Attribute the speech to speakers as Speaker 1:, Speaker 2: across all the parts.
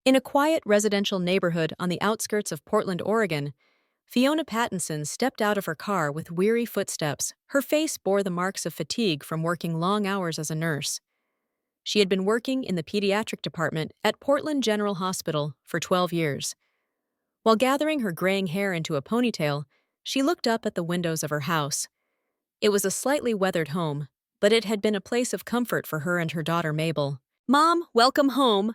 Speaker 1: In a quiet residential neighborhood on the outskirts of Portland, Oregon, Fiona Pattinson stepped out of her car with weary footsteps. Her face bore the marks of fatigue from working long hours as a nurse. She had been working in the pediatric department at Portland General Hospital for 12 years. While gathering her graying hair into a ponytail, she looked up at the windows of her house. It was a slightly weathered home, but it had been a place of comfort for her and her daughter Mabel. "Mom, welcome home!"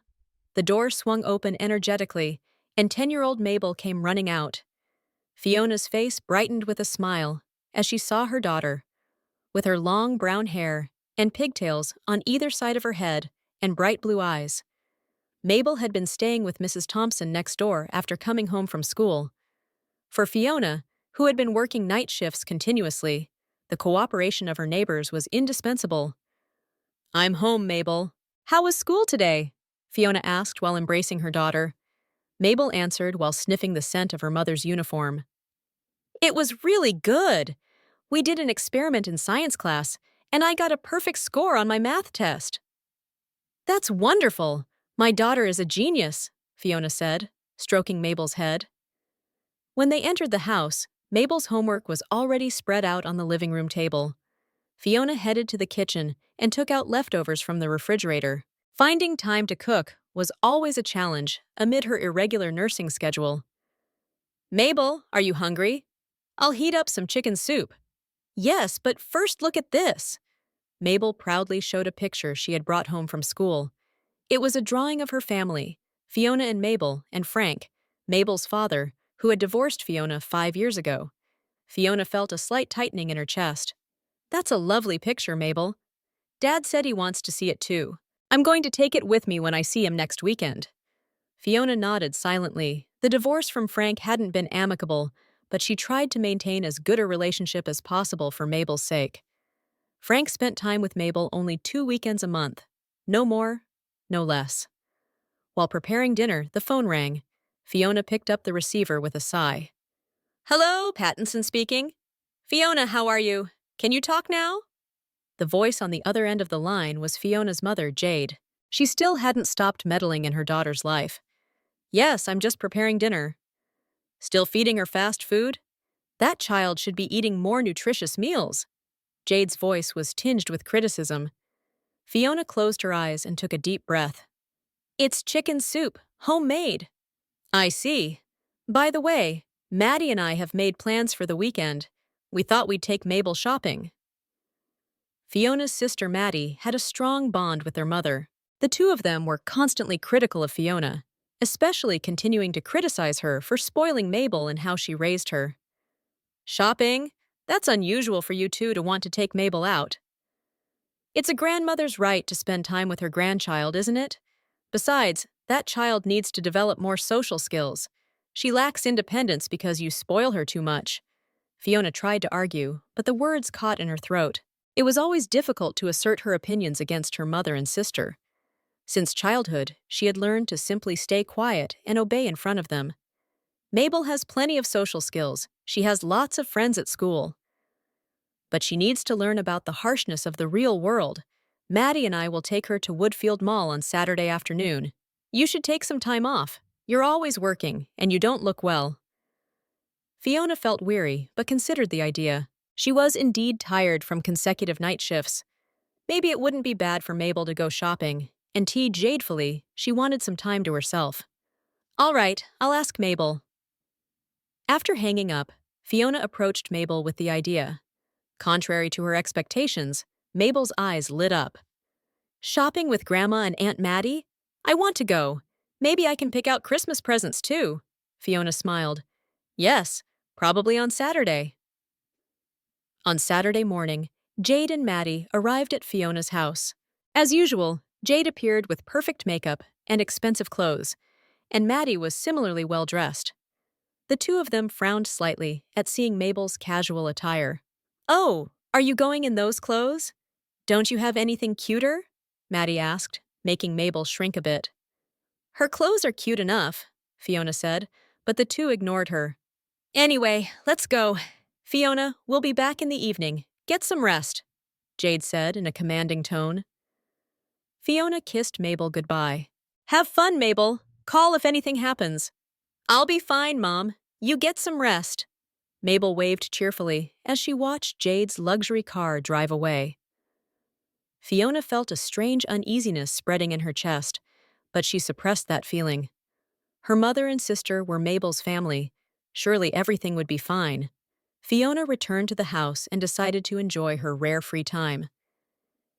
Speaker 1: The door swung open energetically, and 10-year-old Mabel came running out. Fiona's face brightened with a smile as she saw her daughter. With her long brown hair and pigtails on either side of her head and bright blue eyes, Mabel had been staying with Mrs. Thompson next door after coming home from school. For Fiona, who had been working night shifts continuously, the cooperation of her neighbors was indispensable. "I'm home, Mabel. How was school today?" Fiona asked while embracing her daughter. Mabel answered while sniffing the scent of her mother's uniform. "It was really good. We did an experiment in science class, and I got a perfect score on my math test." "That's wonderful. My daughter is a genius," Fiona said, stroking Mabel's head. When they entered the house, Mabel's homework was already spread out on the living room table. Fiona headed to the kitchen and took out leftovers from the refrigerator. Finding time to cook was always a challenge amid her irregular nursing schedule. "Mabel, are you hungry? I'll heat up some chicken soup." "Yes, but first look at this." Mabel proudly showed a picture she had brought home from school. It was a drawing of her family, Fiona and Mabel, and Frank, Mabel's father, who had divorced Fiona 5 years ago. Fiona felt a slight tightening in her chest. "That's a lovely picture, Mabel. Dad said he wants to see it too. I'm going to take it with me when I see him next weekend." Fiona nodded silently. The divorce from Frank hadn't been amicable, but she tried to maintain as good a relationship as possible for Mabel's sake. Frank spent time with Mabel only 2 weekends a month. No more, no less. While preparing dinner, the phone rang. Fiona picked up the receiver with a sigh. "Hello, Pattinson speaking. Fiona, how are you? Can you talk now?" The voice on the other end of the line was Fiona's mother, Jade. She still hadn't stopped meddling in her daughter's life. "Yes, I'm just preparing dinner." "Still feeding her fast food? That child should be eating more nutritious meals." Jade's voice was tinged with criticism. Fiona closed her eyes and took a deep breath. "It's chicken soup, homemade." "I see. By the way, Maddie and I have made plans for the weekend. We thought we'd take Mabel shopping." Fiona's sister Maddie had a strong bond with their mother. The two of them were constantly critical of Fiona, especially continuing to criticize her for spoiling Mabel and how she raised her. "Shopping? That's unusual for you two to want to take Mabel out." "It's a grandmother's right to spend time with her grandchild, isn't it? Besides, that child needs to develop more social skills. She lacks independence because you spoil her too much." Fiona tried to argue, but the words caught in her throat. It was always difficult to assert her opinions against her mother and sister. Since childhood, she had learned to simply stay quiet and obey in front of them. Mabel has plenty of social skills. She has lots of friends at school. But she needs to learn about the harshness of the real world. Maddie and I will take her to Woodfield Mall on Saturday afternoon. You should take some time off. You're always working, and you don't look well. Fiona felt weary, but considered the idea. She was indeed tired from consecutive night shifts. Maybe it wouldn't be bad for Mabel to go shopping, and jadefully, she wanted some time to herself. "All right, I'll ask Mabel." After hanging up, Fiona approached Mabel with the idea. Contrary to her expectations, Mabel's eyes lit up. "Shopping with Grandma and Aunt Maddie? I want to go. Maybe I can pick out Christmas presents too." Fiona smiled. "Yes, probably on Saturday." On Saturday morning, Jade and Maddie arrived at Fiona's house. As usual, Jade appeared with perfect makeup and expensive clothes, and Maddie was similarly well dressed. The two of them frowned slightly at seeing Mabel's casual attire. "Oh, are you going in those clothes? Don't you have anything cuter?" Maddie asked, making Mabel shrink a bit. "Her clothes are cute enough," Fiona said, but the two ignored her. "Anyway, let's go. Fiona, we'll be back in the evening. Get some rest," Jade said in a commanding tone. Fiona kissed Mabel goodbye. "Have fun, Mabel. Call if anything happens. I'll be fine, Mom. You get some rest. Mabel waved cheerfully as she watched Jade's luxury car drive away. Fiona felt a strange uneasiness spreading in her chest, but she suppressed that feeling. Her mother and sister were Mabel's family. Surely everything would be fine. Fiona returned to the house and decided to enjoy her rare free time.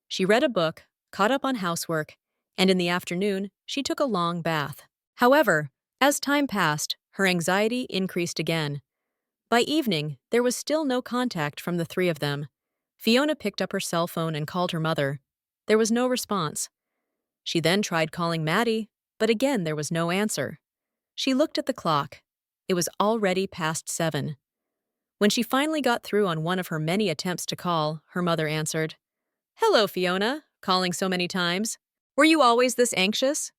Speaker 1: She read a book, caught up on housework, and in the afternoon, she took a long bath. However, as time passed, her anxiety increased again. By evening, there was still no contact from the three of them. Fiona picked up her cell phone and called her mother. There was no response. She then tried calling Maddie, but again there was no answer. She looked at the clock. It was already past 7. When she finally got through on one of her many attempts to call, her mother answered. "Hello, Fiona. Calling so many times. Were you always this anxious?"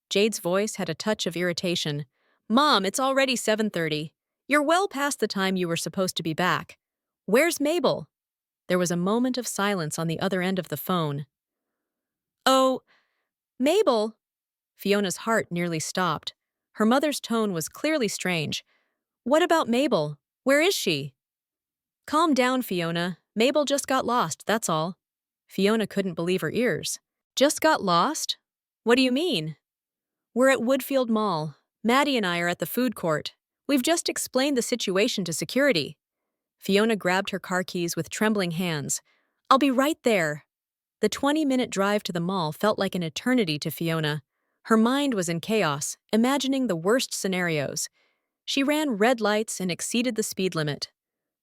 Speaker 1: Jade's voice had a touch of irritation. "Mom, it's already 7:30. You're well past the time you were supposed to be back. Where's Mabel?" There was a moment of silence on the other end of the phone. "Oh, Mabel?" Fiona's heart nearly stopped. Her mother's tone was clearly strange. "What about Mabel? Where is she?" "Calm down, Fiona. Mabel just got lost, that's all." Fiona couldn't believe her ears. "Just got lost? What do you mean?" "We're at Woodfield Mall. Maddie and I are at the food court. We've just explained the situation to security." Fiona grabbed her car keys with trembling hands. "I'll be right there." The 20-minute drive to the mall felt like an eternity to Fiona. Her mind was in chaos, imagining the worst scenarios. She ran red lights and exceeded the speed limit.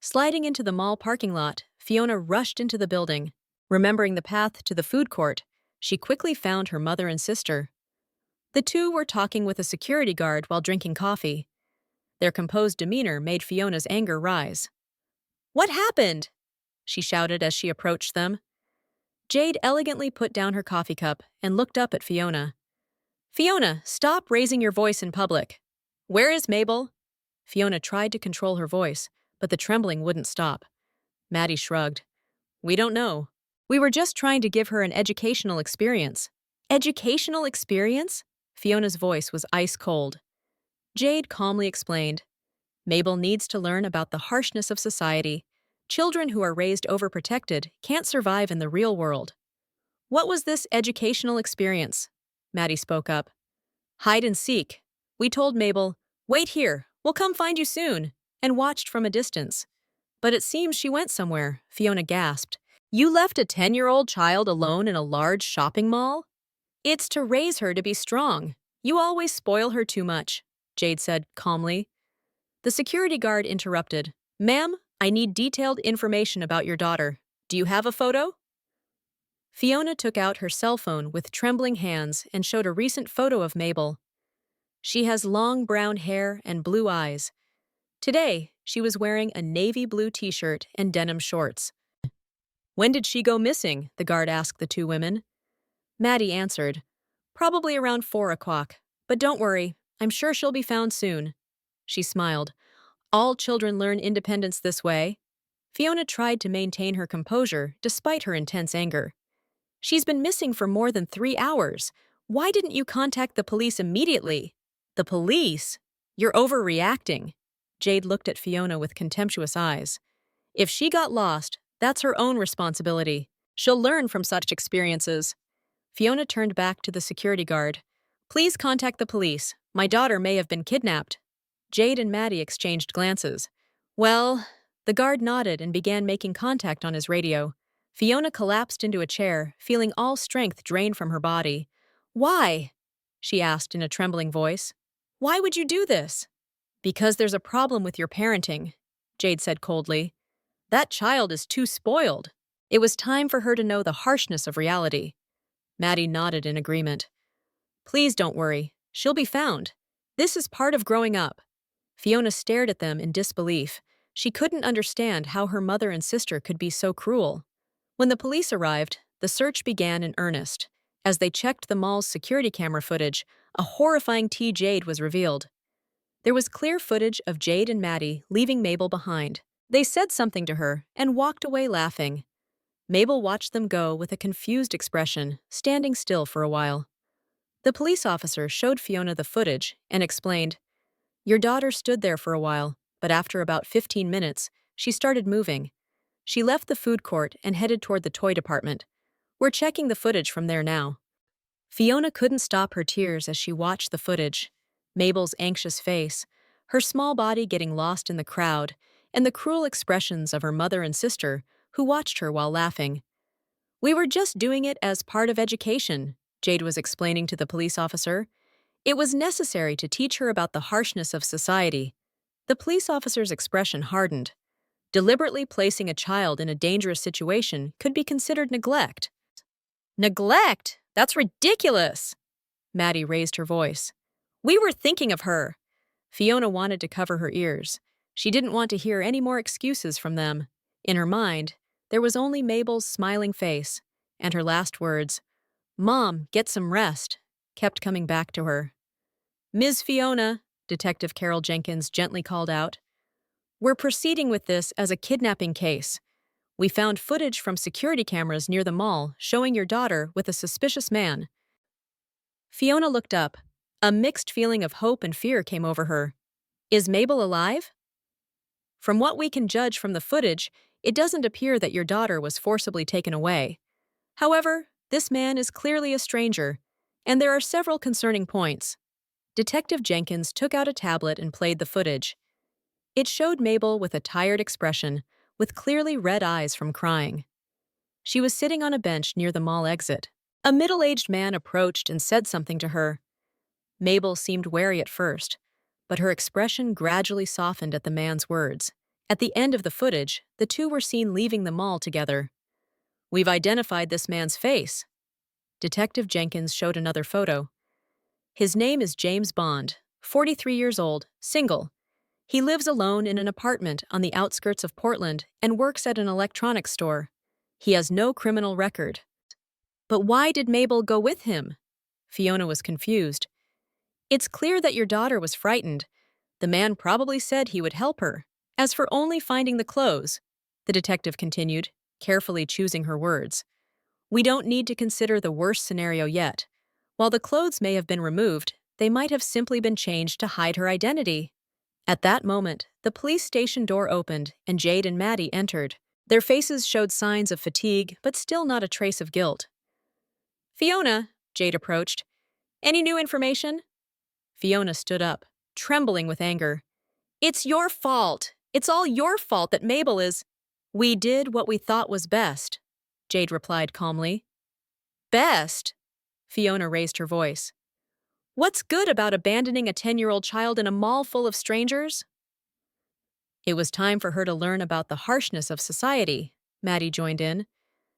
Speaker 1: Sliding into the mall parking lot, Fiona rushed into the building. Remembering the path to the food court, she quickly found her mother and sister. The two were talking with a security guard while drinking coffee. Their composed demeanor made Fiona's anger rise. "What happened?" she shouted as she approached them. Jade elegantly put down her coffee cup and looked up at Fiona. "Fiona, stop raising your voice in public. Where is Mabel?" Fiona tried to control her voice, but the trembling wouldn't stop. Maddie shrugged. "We don't know. We were just trying to give her an educational experience." "Educational experience?" Fiona's voice was ice cold. Jade calmly explained. "Mabel needs to learn about the harshness of society. Children who are raised overprotected can't survive in the real world." "What was this educational experience?" Maddie spoke up. "Hide and seek. We told Mabel, 'Wait here, we'll come find you soon,' and watched from a distance. But it seems she went somewhere," Fiona gasped. "You left a 10-year-old child alone in a large shopping mall?" "It's to raise her to be strong. You always spoil her too much," Jade said calmly. The security guard interrupted. "Ma'am, I need detailed information about your daughter. Do you have a photo?" Fiona took out her cell phone with trembling hands and showed a recent photo of Mabel. She has long brown hair and blue eyes. Today, she was wearing a navy blue t-shirt and denim shorts. "When did she go missing?" the guard asked the two women. Maddie answered, "Probably around 4 o'clock. But don't worry, I'm sure she'll be found soon." She smiled. "All children learn independence this way." Fiona tried to maintain her composure despite her intense anger. "She's been missing for more than 3 hours. Why didn't you contact the police immediately?" "The police? You're overreacting." Jade looked at Fiona with contemptuous eyes. "If she got lost, that's her own responsibility. She'll learn from such experiences." Fiona turned back to the security guard. "Please contact the police. My daughter may have been kidnapped." Jade and Maddie exchanged glances. "Well," the guard nodded and began making contact on his radio. Fiona collapsed into a chair, feeling all strength drained from her body. "Why?" she asked in a trembling voice. "Why would you do this?" "Because there's a problem with your parenting," Jade said coldly. "That child is too spoiled. It was time for her to know the harshness of reality." Maddie nodded in agreement. "Please don't worry. She'll be found. This is part of growing up." Fiona stared at them in disbelief. She couldn't understand how her mother and sister could be so cruel. When the police arrived, the search began in earnest. As they checked the mall's security camera footage, a horrifying Jade was revealed. There was clear footage of Jade and Maddie leaving Mabel behind. They said something to her and walked away laughing. Mabel watched them go with a confused expression, standing still for a while. The police officer showed Fiona the footage and explained, "Your daughter stood there for a while, but after about 15 minutes, she started moving. She left the food court and headed toward the toy department. We're checking the footage from there now." Fiona couldn't stop her tears as she watched the footage. Mabel's anxious face, her small body getting lost in the crowd, and the cruel expressions of her mother and sister, who watched her while laughing. "We were just doing it as part of education," Jade was explaining to the police officer. "It was necessary to teach her about the harshness of society." The police officer's expression hardened. Deliberately placing a child in a dangerous situation could be considered neglect. "Neglect? That's ridiculous!" Maddie raised her voice. "We were thinking of her." Fiona wanted to cover her ears. She didn't want to hear any more excuses from them. In her mind, there was only Mabel's smiling face, and her last words, "Mom, get some rest," kept coming back to her. "Ms. Fiona," Detective Carol Jenkins gently called out, "we're proceeding with this as a kidnapping case. We found footage from security cameras near the mall showing your daughter with a suspicious man." Fiona looked up. A mixed feeling of hope and fear came over her. "Is Mabel alive?" "From what we can judge from the footage, it doesn't appear that your daughter was forcibly taken away. However, this man is clearly a stranger, and there are several concerning points." Detective Jenkins took out a tablet and played the footage. It showed Mabel with a tired expression, with clearly red eyes from crying. She was sitting on a bench near the mall exit. A middle-aged man approached and said something to her. Mabel seemed wary at first, but her expression gradually softened at the man's words. At the end of the footage, the two were seen leaving the mall together. "We've identified this man's face." Detective Jenkins showed another photo. "His name is James Bond, 43 years old, single. He lives alone in an apartment on the outskirts of Portland and works at an electronics store. He has no criminal record." "But why did Mabel go with him?" Fiona was confused. "It's clear that your daughter was frightened. The man probably said he would help her. As for only finding the clothes," the detective continued, carefully choosing her words, "we don't need to consider the worst scenario yet. While the clothes may have been removed, they might have simply been changed to hide her identity." At that moment, the police station door opened and Jade and Maddie entered. Their faces showed signs of fatigue, but still not a trace of guilt. "Fiona," Jade approached, "any new information?" Fiona stood up, trembling with anger. "It's your fault. It's all your fault that Mabel is—" "We did what we thought was best," Jade replied calmly. "Best?" Fiona raised her voice. "What's good about abandoning a 10-year-old child in a mall full of strangers?" "It was time for her to learn about the harshness of society," Maddie joined in.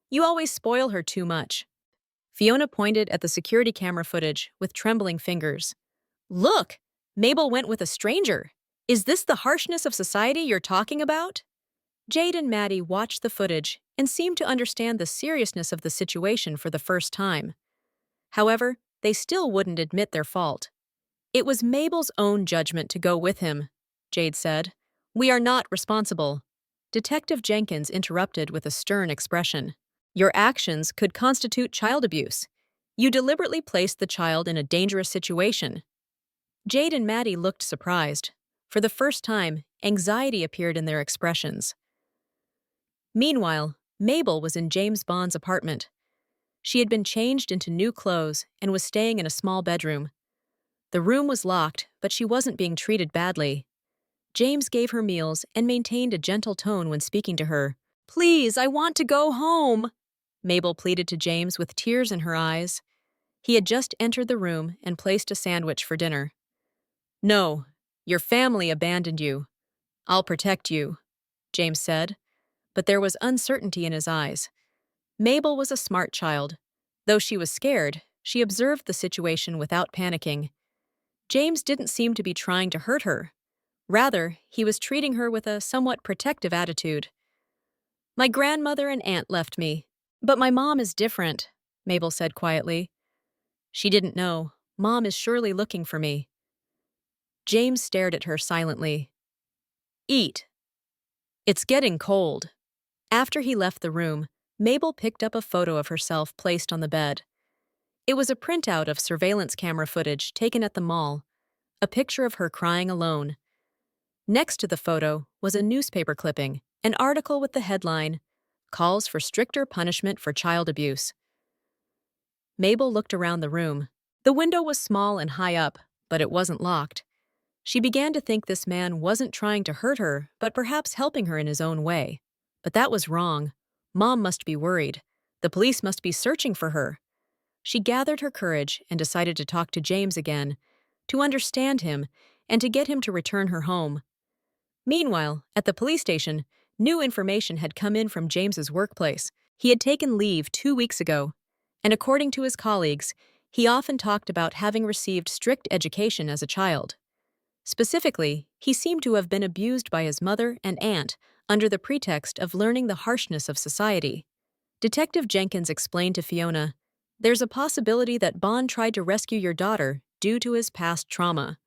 Speaker 1: "You always spoil her too much." Fiona pointed at the security camera footage with trembling fingers. "Look! Mabel went with a stranger. Is this the harshness of society you're talking about?" Jade and Maddie watched the footage and seemed to understand the seriousness of the situation for the first time. However, they still wouldn't admit their fault. "It was Mabel's own judgment to go with him," Jade said. "We are not responsible." Detective Jenkins interrupted with a stern expression. "Your actions could constitute child abuse. You deliberately placed the child in a dangerous situation." Jade and Maddie looked surprised. For the first time, anxiety appeared in their expressions. Meanwhile, Mabel was in James Bond's apartment. She had been changed into new clothes and was staying in a small bedroom. The room was locked, but she wasn't being treated badly. James gave her meals and maintained a gentle tone when speaking to her. "Please, I want to go home," Mabel pleaded to James with tears in her eyes. He had just entered the room and placed a sandwich for dinner. "No, your family abandoned you. I'll protect you," James said, but there was uncertainty in his eyes. Mabel was a smart child. Though she was scared, she observed the situation without panicking. James didn't seem to be trying to hurt her. Rather, he was treating her with a somewhat protective attitude. "My grandmother and aunt left me, but my mom is different," Mabel said quietly. "She didn't know. Mom is surely looking for me." James stared at her silently. "Eat. It's getting cold." After he left the room, Mabel picked up a photo of herself placed on the bed. It was a printout of surveillance camera footage taken at the mall, a picture of her crying alone. Next to the photo was a newspaper clipping, an article with the headline, "Calls for Stricter Punishment for Child Abuse." Mabel looked around the room. The window was small and high up, but it wasn't locked. She began to think this man wasn't trying to hurt her, but perhaps helping her in his own way. But that was wrong. Mom must be worried. The police must be searching for her. She gathered her courage and decided to talk to James again, to understand him, and to get him to return her home. Meanwhile, at the police station, new information had come in from James's workplace. He had taken leave 2 weeks ago, and according to his colleagues, he often talked about having received strict education as a child. Specifically, he seemed to have been abused by his mother and aunt under the pretext of learning the harshness of society. Detective Jenkins explained to Fiona, "There's a possibility that Bond tried to rescue your daughter due to his past trauma."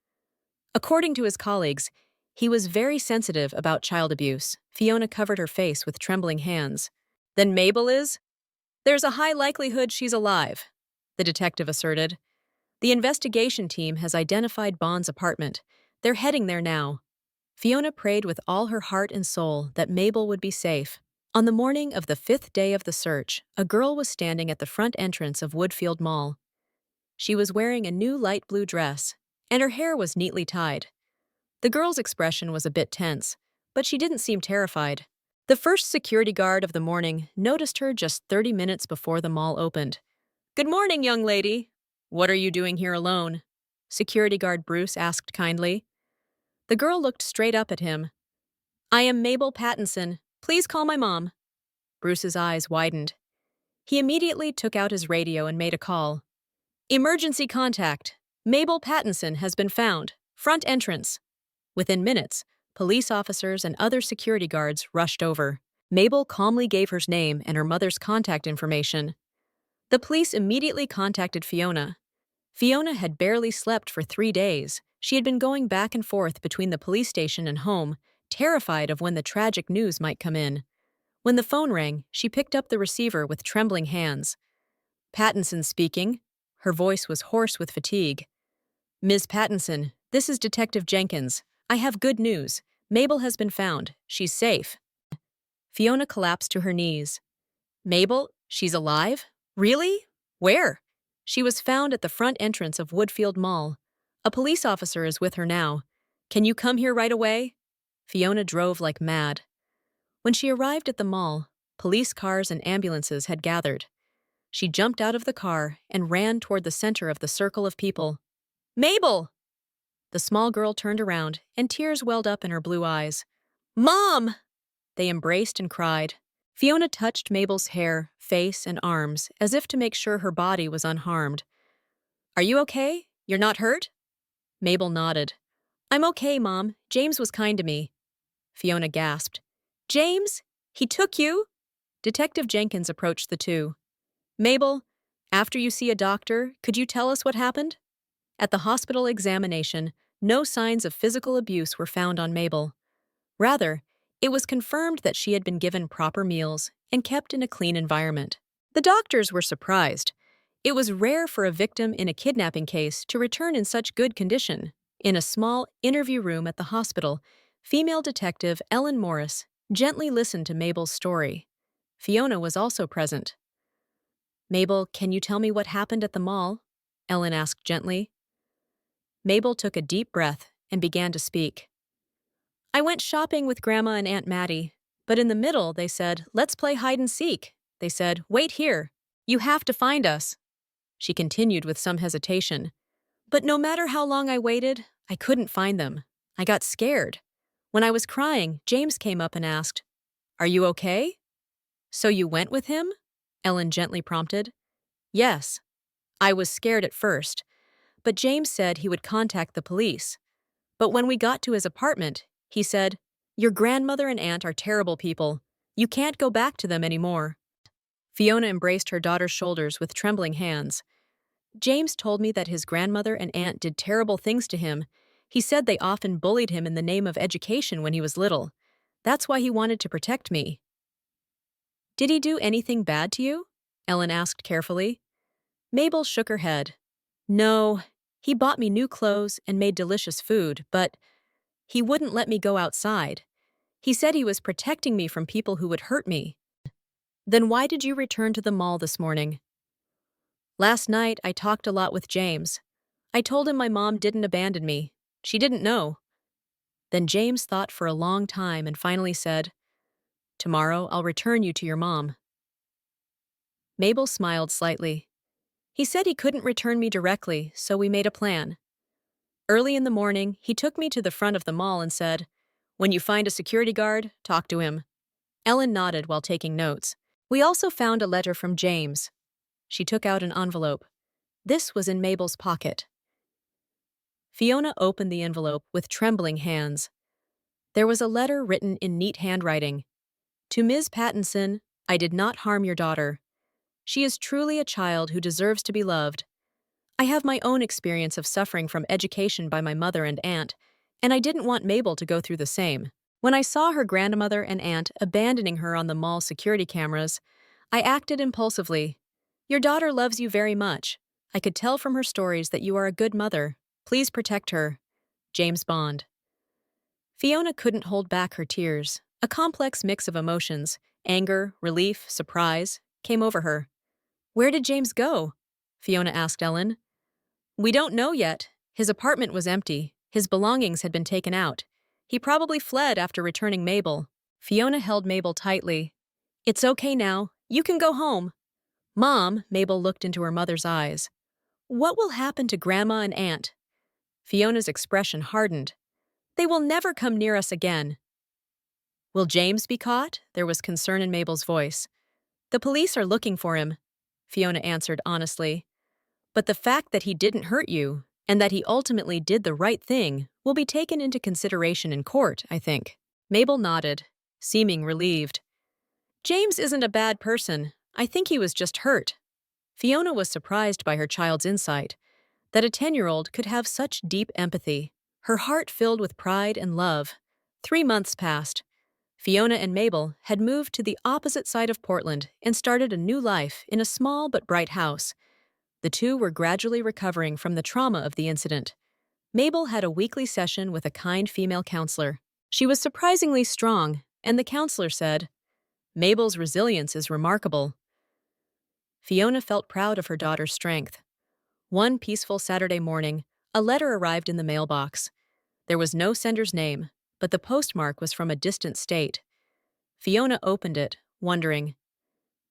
Speaker 1: According to his colleagues, he was very sensitive about child abuse. Fiona covered her face with trembling hands. "Then Mabel is?" "There's a high likelihood she's alive," the detective asserted. "The investigation team has identified Bond's apartment. They're heading there now." Fiona prayed with all her heart and soul that Mabel would be safe. On the morning of the 5th day of the search, a girl was standing at the front entrance of Woodfield Mall. She was wearing a new light blue dress, and her hair was neatly tied. The girl's expression was a bit tense, but she didn't seem terrified. The first security guard of the morning noticed her just 30 minutes before the mall opened. "Good morning, young lady. What are you doing here alone?" Security guard Bruce asked kindly. The girl looked straight up at him. "I am Mabel Pattinson. Please call my mom." Bruce's eyes widened. He immediately took out his radio and made a call. "Emergency contact. Mabel Pattinson has been found. Front entrance." Within minutes, police officers and other security guards rushed over. Mabel calmly gave her name and her mother's contact information. The police immediately contacted Fiona. Fiona had barely slept for 3 days. She had been going back and forth between the police station and home, terrified of when the tragic news might come in. When the phone rang, she picked up the receiver with trembling hands. "Pattinson speaking." Her voice was hoarse with fatigue. "Ms. Pattinson, this is Detective Jenkins. I have good news. Mabel has been found. She's safe." Fiona collapsed to her knees. "Mabel? She's alive? Really? Where?" "She was found at the front entrance of Woodfield Mall. A police officer is with her now. Can you come here right away?" Fiona drove like mad. When she arrived at the mall, police cars and ambulances had gathered. She jumped out of the car and ran toward the center of the circle of people. "Mabel!" The small girl turned around, and tears welled up in her blue eyes. "Mom!" They embraced and cried. Fiona touched Mabel's hair, face, and arms, as if to make sure her body was unharmed. "Are you okay? You're not hurt?" Mabel nodded. "I'm okay, Mom. James was kind to me." Fiona gasped. "James? He took you?" Detective Jenkins approached the two. "Mabel, after you see a doctor, could you tell us what happened?" At the hospital examination, no signs of physical abuse were found on Mabel. Rather, it was confirmed that she had been given proper meals and kept in a clean environment. The doctors were surprised. It was rare for a victim in a kidnapping case to return in such good condition. In a small interview room at the hospital, female detective Ellen Morris gently listened to Mabel's story. Fiona was also present. "Mabel, can you tell me what happened at the mall?" Ellen asked gently. Mabel took a deep breath and began to speak. "I went shopping with Grandma and Aunt Mattie, but in the middle they said, 'Let's play hide and seek.' They said, 'Wait here. You have to find us.'" She continued with some hesitation. "But no matter how long I waited, I couldn't find them. I got scared. When I was crying, James came up and asked, 'Are you okay?' So you went with him?" Ellen gently prompted. "Yes. I was scared at first, but James said he would contact the police. But when we got to his apartment, he said, 'Your grandmother and aunt are terrible people. You can't go back to them anymore.'" Fiona embraced her daughter's shoulders with trembling hands. "James told me that his grandmother and aunt did terrible things to him. He said they often bullied him in the name of education when he was little. That's why he wanted to protect me." "Did he do anything bad to you?" Ellen asked carefully. Mabel shook her head. No, he bought me new clothes and made delicious food, but he wouldn't let me go outside. He said he was protecting me from people who would hurt me. Then why did you return to the mall this morning? Last night, I talked a lot with James. I told him my mom didn't abandon me. She didn't know. Then James thought for a long time and finally said, "Tomorrow I'll return you to your mom." Mabel smiled slightly. He said he couldn't return me directly, so we made a plan. Early in the morning, he took me to the front of the mall and said, "When you find a security guard, talk to him." Ellen nodded while taking notes. We also found a letter from James. She took out an envelope. This was in Mabel's pocket. Fiona opened the envelope with trembling hands. There was a letter written in neat handwriting. To Ms. Pattinson, I did not harm your daughter. She is truly a child who deserves to be loved. I have my own experience of suffering from education by my mother and aunt, and I didn't want Mabel to go through the same. When I saw her grandmother and aunt abandoning her on the mall security cameras, I acted impulsively. Your daughter loves you very much. I could tell from her stories that you are a good mother. Please protect her. James Bond. Fiona couldn't hold back her tears. A complex mix of emotions, anger, relief, surprise, came over her. Where did James go? Fiona asked Ellen. We don't know yet. His apartment was empty. His belongings had been taken out. He probably fled after returning Mabel. Fiona held Mabel tightly. It's okay now. You can go home. Mom, Mabel looked into her mother's eyes. What will happen to Grandma and Aunt? Fiona's expression hardened. They will never come near us again. Will James be caught? There was concern in Mabel's voice. The police are looking for him, Fiona answered honestly. But the fact that he didn't hurt you, and that he ultimately did the right thing, will be taken into consideration in court, I think. Mabel nodded, seeming relieved. James isn't a bad person. I think he was just hurt. Fiona was surprised by her child's insight, that a 10-year-old could have such deep empathy. Her heart filled with pride and love. 3 months passed. Fiona and Mabel had moved to the opposite side of Portland and started a new life in a small but bright house. The two were gradually recovering from the trauma of the incident. Mabel had a weekly session with a kind female counselor. She was surprisingly strong, and the counselor said, Mabel's resilience is remarkable. Fiona felt proud of her daughter's strength. One peaceful Saturday morning, a letter arrived in the mailbox. There was no sender's name, but the postmark was from a distant state. Fiona opened it, wondering.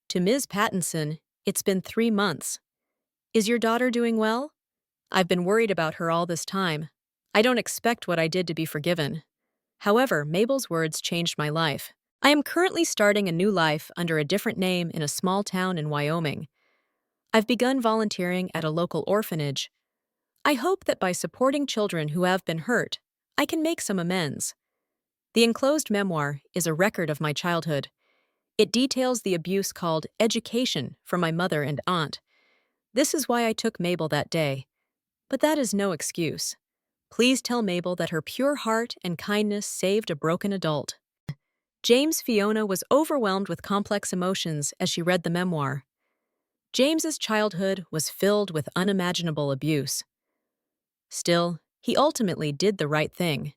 Speaker 1: To Ms. Pattinson, it's been 3 months. Is your daughter doing well? I've been worried about her all this time. I don't expect what I did to be forgiven. However, Mabel's words changed my life. I am currently starting a new life under a different name in a small town in Wyoming. I've begun volunteering at a local orphanage. I hope that by supporting children who have been hurt, I can make some amends. The enclosed memoir is a record of my childhood. It details the abuse called education from my mother and aunt. This is why I took Mabel that day. But that is no excuse. Please tell Mabel that her pure heart and kindness saved a broken adult. James. Fiona was overwhelmed with complex emotions as she read the memoir. James's childhood was filled with unimaginable abuse. Still, he ultimately did the right thing.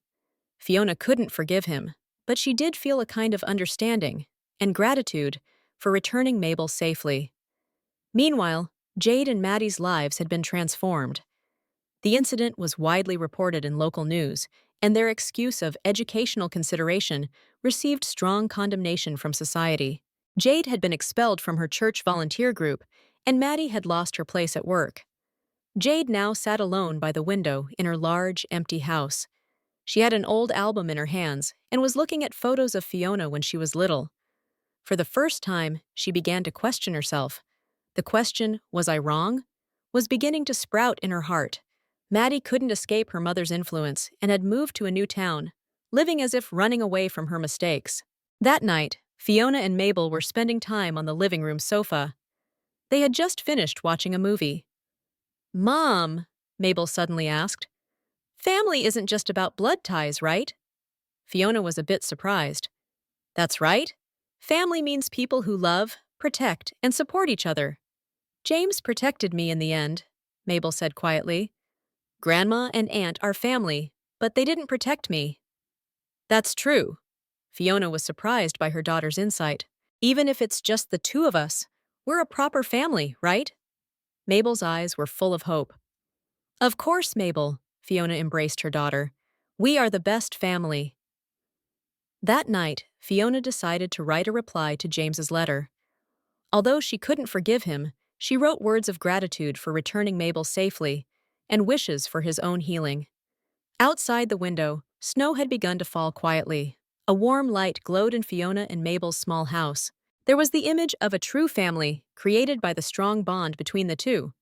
Speaker 1: Fiona couldn't forgive him, but she did feel a kind of understanding and gratitude for returning Mabel safely. Meanwhile, Jade and Maddie's lives had been transformed. The incident was widely reported in local news, and their excuse of educational consideration received strong condemnation from society. Jade had been expelled from her church volunteer group, and Maddie had lost her place at work. Jade now sat alone by the window in her large, empty house. She had an old album in her hands and was looking at photos of Fiona when she was little. For the first time, she began to question herself. The question, was I wrong? Was beginning to sprout in her heart. Maddie couldn't escape her mother's influence and had moved to a new town, living as if running away from her mistakes. That night, Fiona and Mabel were spending time on the living room sofa. They had just finished watching a movie. Mom, Mabel suddenly asked, family isn't just about blood ties, right? Fiona was a bit surprised. That's right. Family means people who love, protect, and support each other. James protected me in the end, Mabel said quietly. Grandma and Aunt are family, but they didn't protect me. That's true. Fiona was surprised by her daughter's insight. Even if it's just the two of us, we're a proper family, right? Mabel's eyes were full of hope. Of course, Mabel, Fiona embraced her daughter. We are the best family. That night, Fiona decided to write a reply to James's letter. Although she couldn't forgive him, she wrote words of gratitude for returning Mabel safely and wishes for his own healing. Outside the window, snow had begun to fall quietly. A warm light glowed in Fiona and Mabel's small house. There was the image of a true family, created by the strong bond between the two.